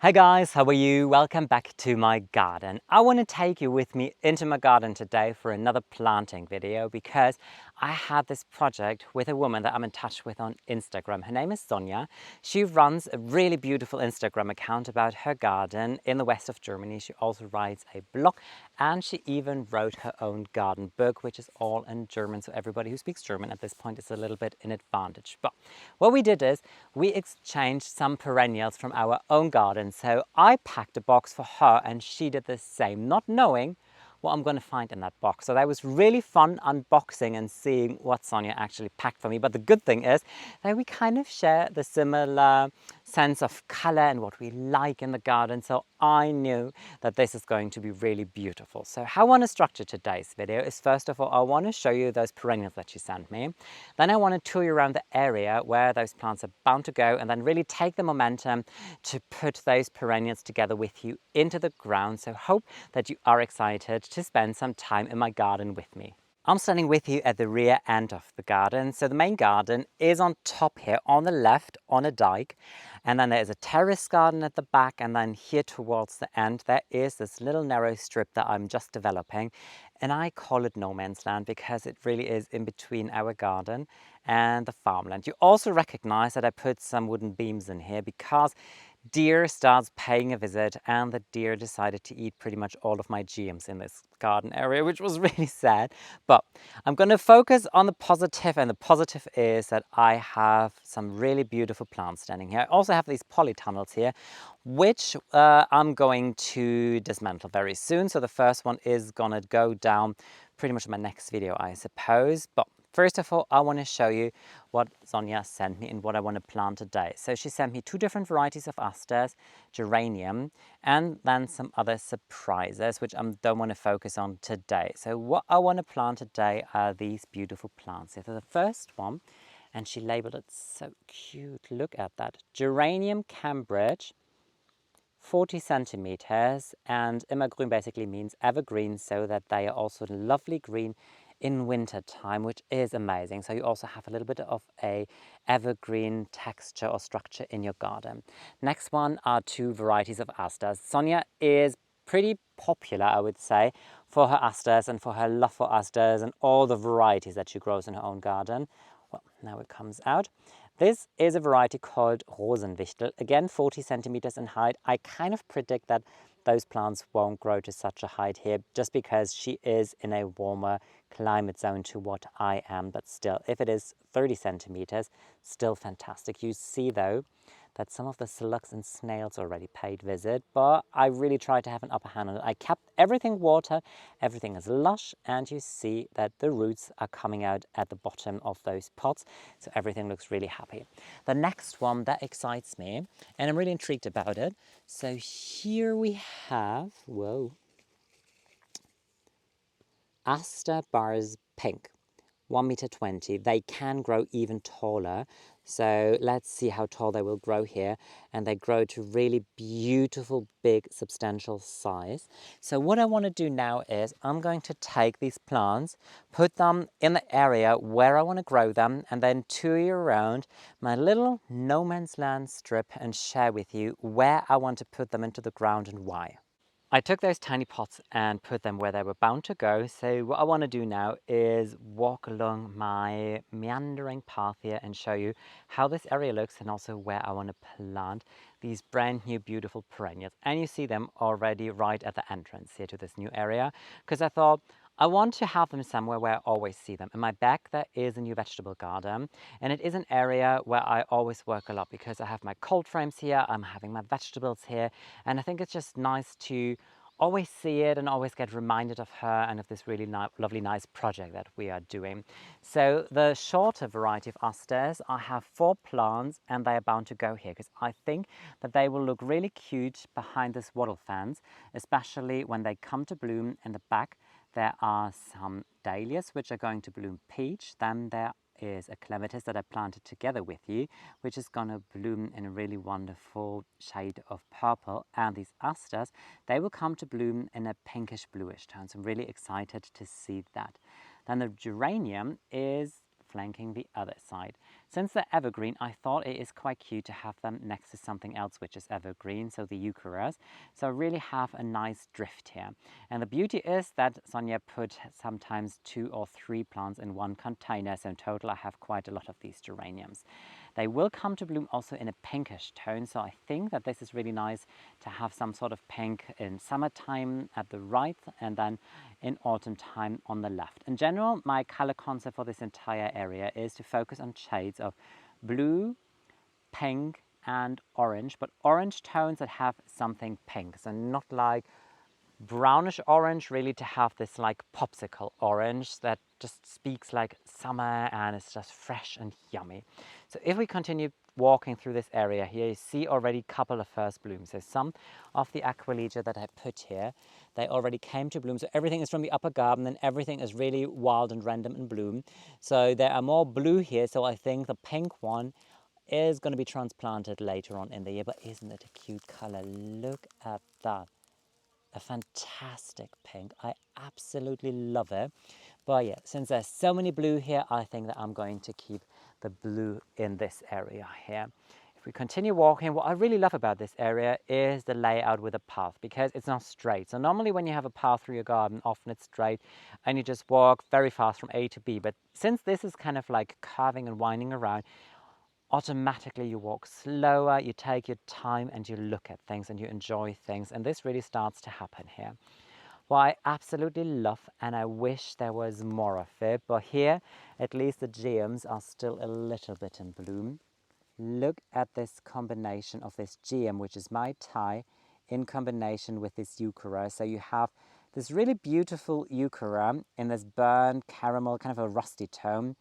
Hey guys, how are you? Welcome back to my garden. I want to take you with me into my garden today for another planting video because I had this project with a woman that I'm in touch with on Instagram. Her name is Sonja. She runs a really beautiful Instagram account about her garden in the west of Germany. She also writes a blog and she even wrote her own garden book, which is all in German. So everybody who speaks German at this point is a little bit in advantage. But what we did is we exchanged some perennials from our own garden. So I packed a box for her and she did the same, not knowing what I'm going to find in that box. So that was really fun unboxing and seeing what Sonja actually packed for me. But the good thing is that we kind of share the similar sense of color and what we like in the garden. So I knew that this is going to be really beautiful. So how I want to structure today's video is, first of all, I want to show you those perennials that she sent me. Then I want to tour you around the area where those plants are bound to go and then really take the momentum to put those perennials together with you into the ground. So hope that you are excited to spend some time in my garden with me. I'm standing with you at the rear end of the garden. So the main garden is on top here on the left on a dike. And then there's a terrace garden at the back. And then here towards the end, there is this little narrow strip that I'm just developing. And I call it no man's land because it really is in between our garden and the farmland. You also recognize that I put some wooden beams in here because deer starts paying a visit and the deer decided to eat pretty much all of my GMs in this garden area, which was really sad. But I'm going to focus on the positive, and the positive is that I have some really beautiful plants standing here. I also have these polytunnels here, which I'm going to dismantle very soon. So the first one is going to go down pretty much in my next video, I suppose. But first of all, I want to show you what Sonja sent me and what I want to plant today. So she sent me 2 different varieties of asters, geranium, and then some other surprises, which I don't want to focus on today. So what I want to plant today are these beautiful plants. So the first one, and she labeled it so cute. Look at that. Geranium Cambridge, 40 centimeters, and immergrün basically means evergreen, so that they are also lovely green in winter time, which is amazing. So you also have a little bit of a evergreen texture or structure in your garden. Next one are 2 varieties of asters. Sonja is pretty popular, I would say, for her asters and for her love for asters and all the varieties that she grows in her own garden. Well, now it comes out. This is a variety called Rosenwichtel, again 40 centimeters in height. I kind of predict that those plants won't grow to such a height here just because she is in a warmer climate zone to what I am, but still, if it is 30 centimeters, still fantastic. You see though that some of the slugs and snails already paid visit, but I really tried to have an upper hand on it. I kept everything water, everything is lush, and you see that the roots are coming out at the bottom of those pots, so everything looks really happy. The next one that excites me, and I'm really intrigued about it. So here we have, whoa, Aster bars pink. 1.20 meters. They can grow even taller. So let's see how tall they will grow here. And they grow to really beautiful, big, substantial size. So what I want to do now is I'm going to take these plants, put them in the area where I want to grow them, and then tour you around my little no man's land strip and share with you where I want to put them into the ground and why. I took those tiny pots and put them where they were bound to go. So what I want to do now is walk along my meandering path here and show you how this area looks and also where I want to plant these brand new beautiful perennials. And you see them already right at the entrance here to this new area, because I thought I want to have them somewhere where I always see them. In my back there is a new vegetable garden, and it is an area where I always work a lot because I have my cold frames here, I'm having my vegetables here, and I think it's just nice to always see it and always get reminded of her and of this really lovely, nice project that we are doing. So the shorter variety of asters, I have 4 plants and they are bound to go here because I think that they will look really cute behind this wattle fence, especially when they come to bloom in the back. There are some dahlias which are going to bloom peach. Then there is a clematis that I planted together with you, which is going to bloom in a really wonderful shade of purple. And these asters, they will come to bloom in a pinkish bluish tone. So I'm really excited to see that. Then the geranium is flanking the other side. Since they're evergreen, I thought it is quite cute to have them next to something else which is evergreen, so the eucharis. So really have a nice drift here. And the beauty is that Sonia put sometimes 2 or 3 plants in one container, so in total I have quite a lot of these geraniums. They will come to bloom also in a pinkish tone, so I think that this is really nice to have some sort of pink in summertime at the right and then in autumn time on the left. In general, my color concept for this entire area is to focus on shades of blue, pink and orange, but orange tones that have something pink, so not like brownish orange, really to have this like popsicle orange that just speaks like summer and it's just fresh and yummy. So if we continue walking through this area here, you see already a couple of first blooms. So some of the Aquilegia that I put here, they already came to bloom. So everything is from the upper garden and everything is really wild and random in bloom. So there are more blue here. So I think the pink one is going to be transplanted later on in the year. But isn't it a cute color? Look at that. A fantastic pink. I absolutely love it. But yeah, since there's so many blue here, I think that I'm going to keep the blue in this area here. If we continue walking, what I really love about this area is the layout with a path, because it's not straight. So normally when you have a path through your garden, often it's straight and you just walk very fast from A to B. But since this is kind of like curving and winding around, automatically you walk slower, you take your time and you look at things and you enjoy things. And this really starts to happen here. Well, I absolutely love, and I wish there was more of it, but here at least the geums are still a little bit in bloom. Look at this combination of this geum, which is Mai Tai, in combination with this euchera. So you have this really beautiful euchera in this burnt caramel, kind of a rusty tone,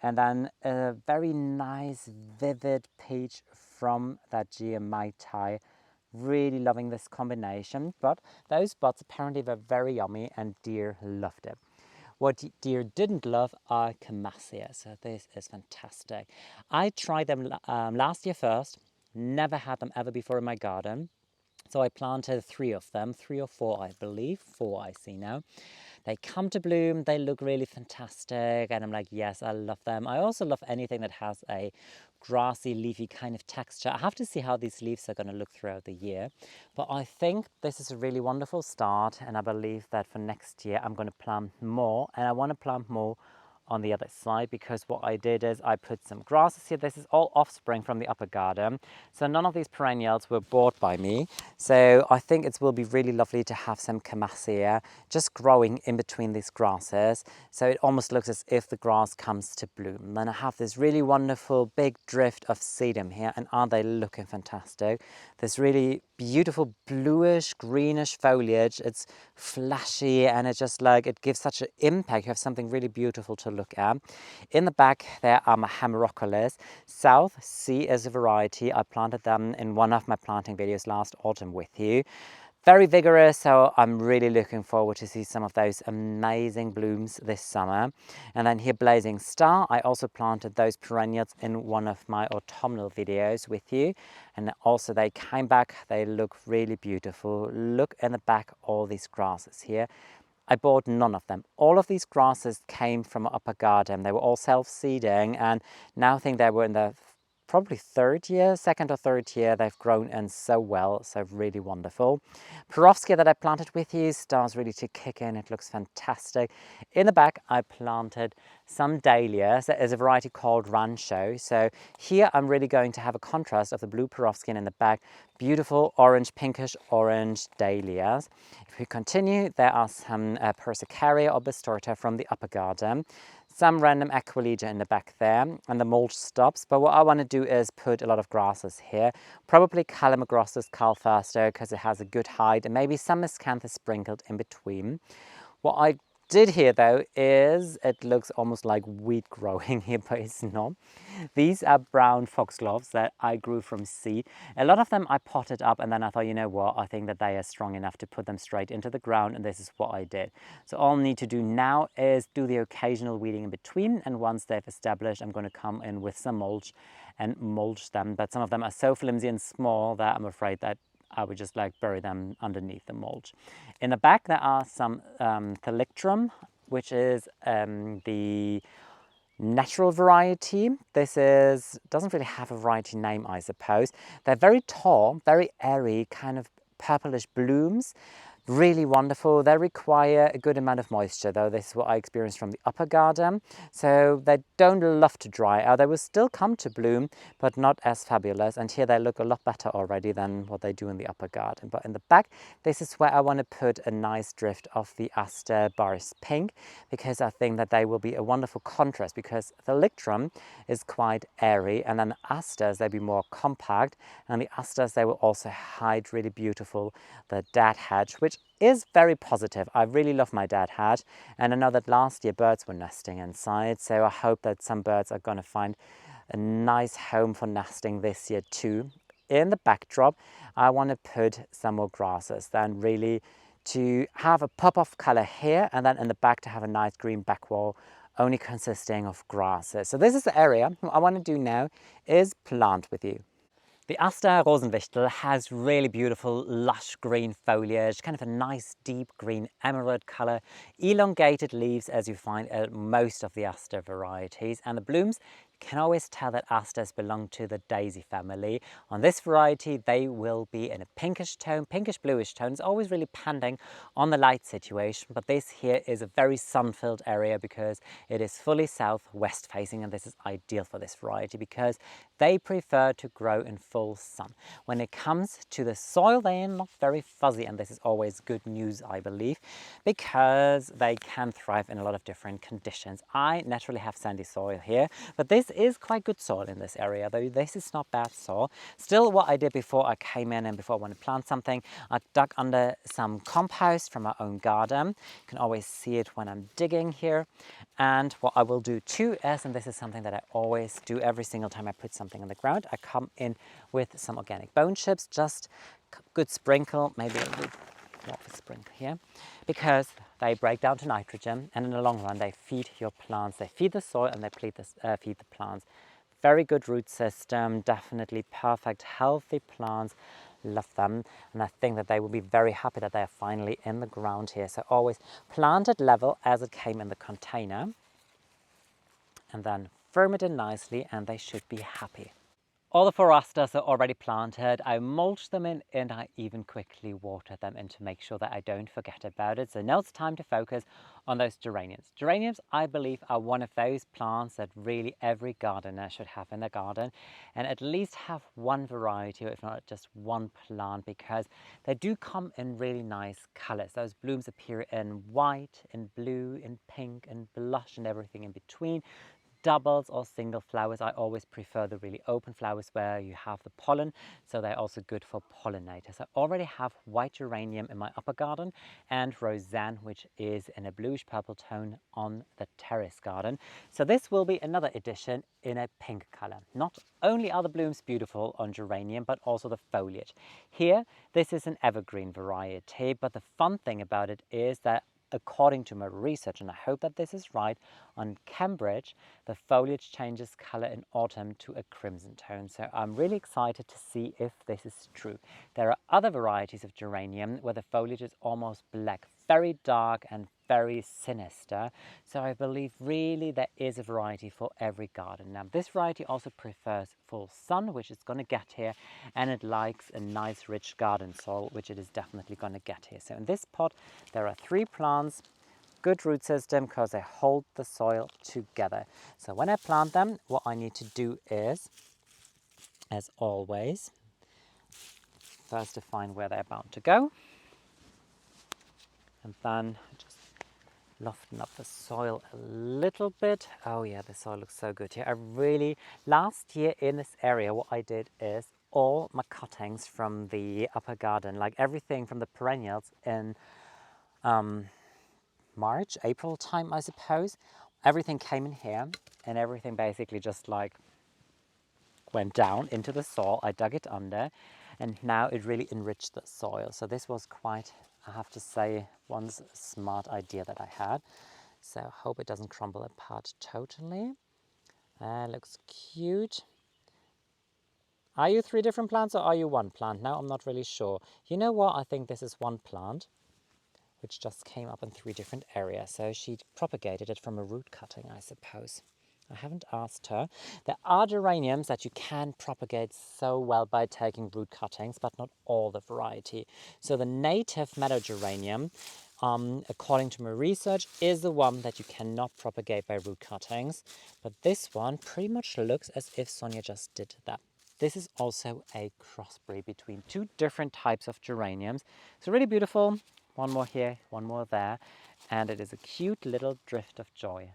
and then a very nice vivid peach from that geum Mai Tai. Really loving this combination, but those buds apparently were very yummy and deer loved it. What deer didn't love are Camassia, so this is fantastic. I tried them last year first, never had them ever before in my garden. So I planted 3 of them, 3 or 4 I believe, 4 I see now. They come to bloom, they look really fantastic, and I'm like, yes, I love them. I also love anything that has a grassy, leafy kind of texture. I have to see how these leaves are going to look throughout the year. But I think this is a really wonderful start, and I believe that for next year I'm going to plant more, and I want to plant more on the other side, because what I did is I put some grasses here. This is all offspring from the upper garden. So none of these perennials were bought by me. So I think it will be really lovely to have some Camassia just growing in between these grasses. So it almost looks as if the grass comes to bloom. Then I have this really wonderful big drift of sedum here, and aren't they looking fantastic? This really beautiful bluish, greenish foliage. It's flashy and it's just like, it gives such an impact. You have something really beautiful to look at. In the back there are my Hemerocolis. South Sea is a variety. I planted them in one of my planting videos last autumn with you. Very vigorous, so I'm really looking forward to see some of those amazing blooms this summer. And then here, Blazing Star, I also planted those perennials in one of my autumnal videos with you. And also they came back, they look really beautiful. Look in the back, all these grasses here. I bought none of them. All of these grasses came from upper garden. They were all self-seeding, and now I think they were in the probably second or third year, they've grown in so well, so really wonderful. Perovskia that I planted with you starts really to kick in, it looks fantastic. In the back, I planted some dahlias. There is a variety called Rancho. So here I'm really going to have a contrast of the blue Perovskia in the back, beautiful orange, pinkish orange dahlias. If we continue, there are some Persicaria or Bistorta from the upper garden. Some random Aquilegia in the back there, and the mulch stops. But what I want to do is put a lot of grasses here. Probably Calamagrostis calfaster, because it has a good height, and maybe some Miscanthus sprinkled in between. What I did here though is, it looks almost like wheat growing here, but it's not. These are brown foxgloves that I grew from seed. A lot of them I potted up, and then I thought, you know what, I think that they are strong enough to put them straight into the ground, and this is what I did. So all I need to do now is do the occasional weeding in between, and once they've established, I'm going to come in with some mulch and mulch them. But some of them are so flimsy and small that I'm afraid that I would just like bury them underneath the mulch. In the back there are some Thalictrum, which is the natural variety. Doesn't really have a variety name, I suppose. They're very tall, very airy, kind of purplish blooms. Really wonderful. They require a good amount of moisture, though. This is what I experienced from the upper garden. So they don't love to dry out. They will still come to bloom, but not as fabulous. And here they look a lot better already than what they do in the upper garden. But in the back, this is where I want to put a nice drift of the Aster Boris Pink, because I think that they will be a wonderful contrast, because the Lictrum is quite airy, and then the Asters, they'll be more compact, and the Asters, they will also hide really beautiful the dad hedge, which is very positive. I really love my dad hedge, and I know that last year birds were nesting inside, so I hope that some birds are going to find a nice home for nesting this year too. In the backdrop, I want to put some more grasses, then really to have a pop of color here, and then in the back to have a nice green back wall only consisting of grasses. So this is the area. What I want to do now is plant with you. The Aster Rosenwichtel has really beautiful lush green foliage, kind of a nice deep green emerald colour, elongated leaves as you find at most of the Aster varieties, and the blooms, you can always tell that Asters belong to the daisy family. On this variety they will be in a pinkish tone, pinkish bluish tone. It's always really depending on the light situation, but this here is a very sun-filled area because it is fully southwest facing, and this is ideal for this variety because they prefer to grow in full sun. When it comes to the soil, they are not very fuzzy, and this is always good news, I believe, because they can thrive in a lot of different conditions. I naturally have sandy soil here, but this is quite good soil in this area, though this is not bad soil. Still, what I did before I came in and before I want to plant something, I dug under some compost from my own garden. You can always see it when I'm digging here. And what I will do too is, and this is something that I always do every single time I put something in the ground, I come in with some organic bone chips, just good sprinkle, maybe a little more of a sprinkle here, because they break down to nitrogen, and in the long run they feed your plants, they feed the soil, and they feed the plants. Very good root system, definitely perfect, healthy plants. Love them, and I think that they will be very happy that they are finally in the ground here. So always plant at level as it came in the container, and then firm it in nicely, and they should be happy. All the 4 asters are already planted. I mulch them in, and I even quickly water them in to make sure that I don't forget about it. So now it's time to focus on those geraniums. Geraniums, I believe, are one of those plants that really every gardener should have in their garden, and at least have one variety, or if not just one plant, because they do come in really nice colors. Those blooms appear in white, in blue, in pink, and blush, and everything in between. Doubles or single flowers. I always prefer the really open flowers where you have the pollen, so they're also good for pollinators. I already have white geranium in my upper garden, and Roseanne, which is in a bluish purple tone on the terrace garden. So this will be another addition in a pink color. Not only are the blooms beautiful on geranium, but also the foliage. Here, this is an evergreen variety, but the fun thing about it is that according to my research, and I hope that this is right, on Cambridge, the foliage changes color in autumn to a crimson tone. So I'm really excited to see if this is true. There are other varieties of geranium where the foliage is almost black, very dark and very sinister. So I believe really there is a variety for every garden. Now this variety also prefers full sun, which it's going to get here, and it likes a nice rich garden soil, which it is definitely going to get here. So in this pot there are 3 plants, good root system because they hold the soil together. So when I plant them, what I need to do is, as always, first define where they're bound to go, and then just loften up the soil a little bit. Oh yeah, the soil looks so good here. Last year in this area, what I did is all my cuttings from the upper garden, like everything from the perennials in March, April time, I suppose, everything came in here, and everything basically just like went down into the soil. I dug it under, and now it really enriched the soil. So this was quite, I have to say, one smart idea that I had. So I hope it doesn't crumble apart totally. Looks cute. Are you 3 different plants or are you 1 plant? Now I'm not really sure. You know what? I think this is 1 plant, which just came up in 3 different areas. So she propagated it from a root cutting, I suppose. I haven't asked her. There are geraniums that you can propagate so well by taking root cuttings, but not all the variety. So the native meadow geranium, according to my research, is the one that you cannot propagate by root cuttings. But this one pretty much looks as if Sonia just did that. This is also a crossbreed between two different types of geraniums. So really beautiful. One more here, one more there. And it is a cute little drift of joy.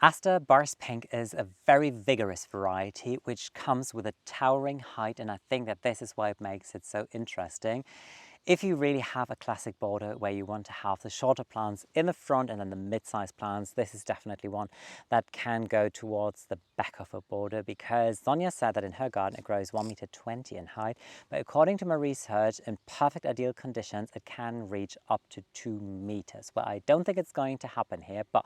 Aster Bars Pink is a very vigorous variety which comes with a towering height, and I think that this is why it makes it so interesting. If you really have a classic border where you want to have the shorter plants in the front and then the mid-sized plants, this is definitely one that can go towards the back of a border, because Sonia said that in her garden it grows 1.20 meters in height, but according to my research, in perfect ideal conditions it can reach up to 2 meters. Well, I don't think it's going to happen here, but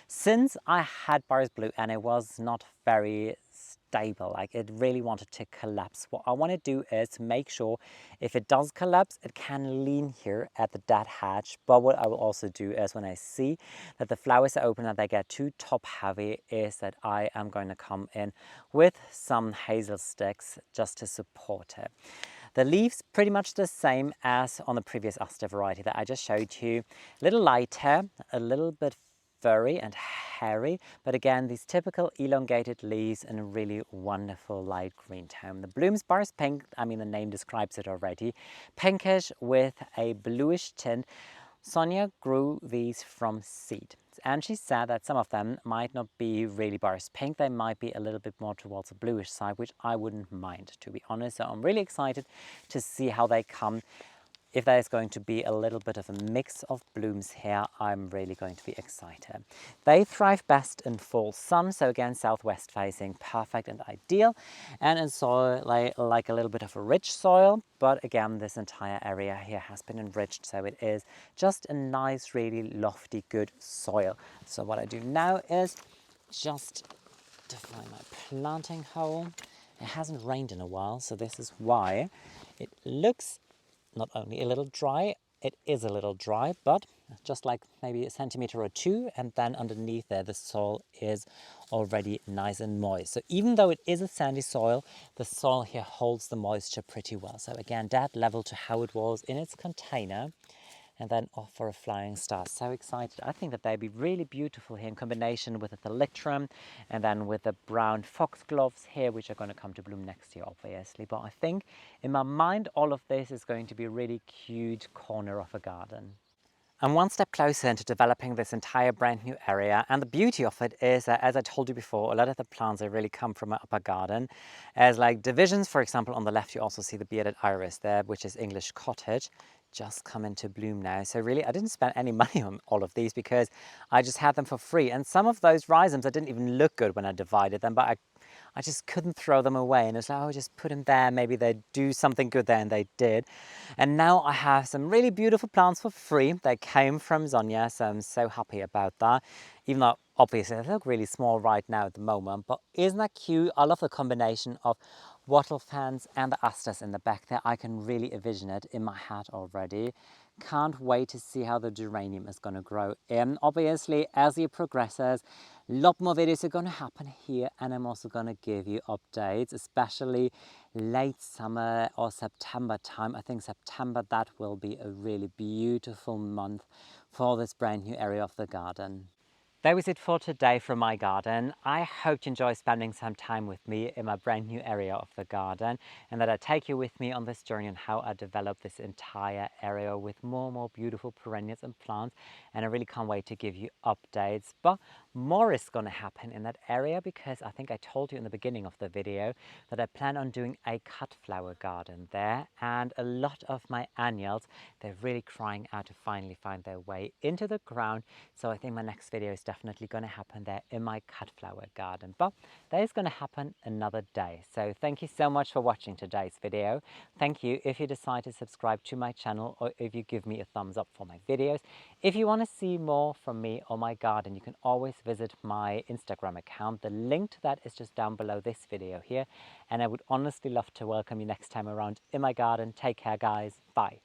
since I had Paris Blue and it was not very stable, like it really wanted to collapse, what I want to do is to make sure if it does collapse, it can lean here at the dead hatch. But what I will also do is when I see that the flowers are open and they get too top heavy, is that I am going to come in with some hazel sticks just to support it. The leaves pretty much the same as on the previous Aster variety that I just showed you. A little lighter, a little bit furry and hairy, but again these typical elongated leaves in a really wonderful light green tone. The blooms bars pink, I mean the name describes it already, pinkish with a bluish tint. Sonia grew these from seed, and she said that some of them might not be really bars pink, they might be a little bit more towards the bluish side, which I wouldn't mind, to be honest. So I'm really excited to see how they come. If there's going to be a little bit of a mix of blooms here, I'm really going to be excited. They thrive best in full sun, so again, southwest facing, perfect and ideal. And in soil, like a little bit of a rich soil, but again, this entire area here has been enriched, so it is just a nice, really lofty, good soil. So what I do now is just define my planting hole. It hasn't rained in a while, so this is why it looks not only a little dry, it is a little dry, but just like maybe a centimeter or two, and then underneath there the soil is already nice and moist. So even though it is a sandy soil, the soil here holds the moisture pretty well. So again, that level to how it was in its container, and then off for a flying start. So excited. I think that they'd be really beautiful here in combination with the thalictrum and then with the brown foxgloves here, which are going to come to bloom next year, obviously. But I think in my mind, all of this is going to be a really cute corner of a garden. I'm one step closer into developing this entire brand new area, and the beauty of it is that, as I told you before, a lot of the plants that really come from my upper garden. As like divisions, for example, on the left you also see the bearded iris there, which is English cottage, just come into bloom now. So really I didn't spend any money on all of these because I just had them for free, and some of those rhizomes that didn't even look good when I divided them, but I just couldn't throw them away, and it's like, oh, just put them there, maybe they'd do something good there, and they did. And now I have some really beautiful plants for free. They came from Sonia, so I'm so happy about that, even though obviously they look really small right now at the moment. But isn't that cute? I love the combination of wattle fans and the asters in the back there. I can really envision it in my head already. Can't wait to see how the geranium is going to grow in. Obviously, as the year progresses, a lot more videos are going to happen here, and I'm also going to give you updates, especially late summer or September time. I think September, that will be a really beautiful month for this brand new area of the garden. That was it for today from my garden. I hope you enjoy spending some time with me in my brand new area of the garden, and that I take you with me on this journey on how I develop this entire area with more and more beautiful perennials and plants. And I really can't wait to give you updates. But more is going to happen in that area, because I think I told you in the beginning of the video that I plan on doing a cut flower garden there, and a lot of my annuals, they're really crying out to finally find their way into the ground. So I think my next video is definitely going to happen there in my cut flower garden, but that is going to happen another day. So thank you so much for watching today's video. Thank you if you decide to subscribe to my channel, or if you give me a thumbs up for my videos. If you want to see more from me or my garden, you can always visit my Instagram account. The link to that is just down below this video here, and I would honestly love to welcome you next time around in my garden. Take care, guys. Bye.